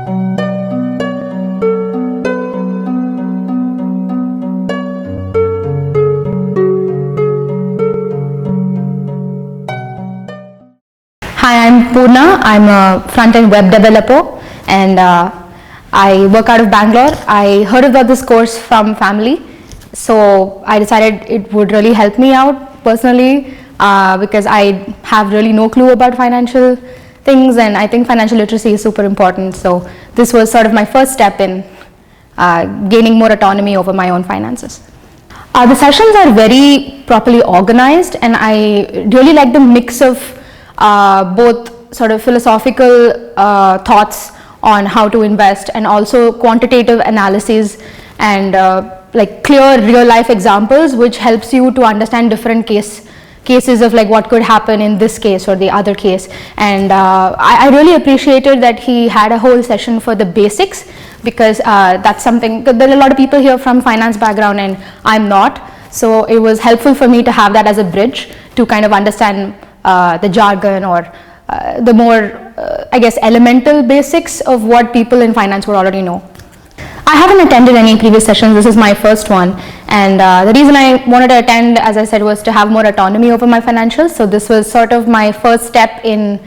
Hi, I'm Poorna. I'm a front-end web developer, and I work out of Bangalore. I heard about this course from family, so I decided it would really help me out personally because I have really no clue about financial things, and I think financial literacy is super important. So this was sort of my first step in gaining more autonomy over my own finances. The sessions are very properly organized, and I really like the mix of both sort of philosophical thoughts on how to invest and also quantitative analyses and like clear real life examples, which helps you to understand different cases of like what could happen in this case or the other case. And I really appreciated that he had a whole session for the basics, because that's something, there are a lot of people here from finance background and I'm not, so it was helpful for me to have that as a bridge to kind of understand the jargon or the more, I guess, elemental basics of what people in finance would already know. I haven't attended any previous sessions. This is my first one, and the reason I wanted to attend, as I said, was to have more autonomy over my financials. So this was sort of my first step in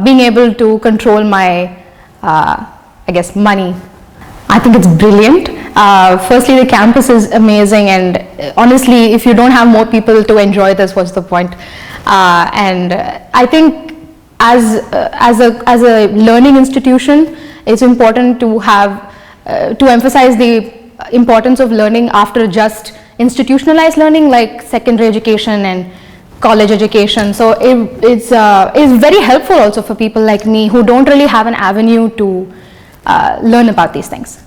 being able to control my, I guess, money. I think it's brilliant. Firstly, the campus is amazing, and honestly, if you don't have more people to enjoy this, what's the point? And I think as a learning institution, it's important to have to emphasize the importance of learning after just institutionalized learning, like secondary education and college education. So it's very helpful also for people like me who don't really have an avenue to learn about these things.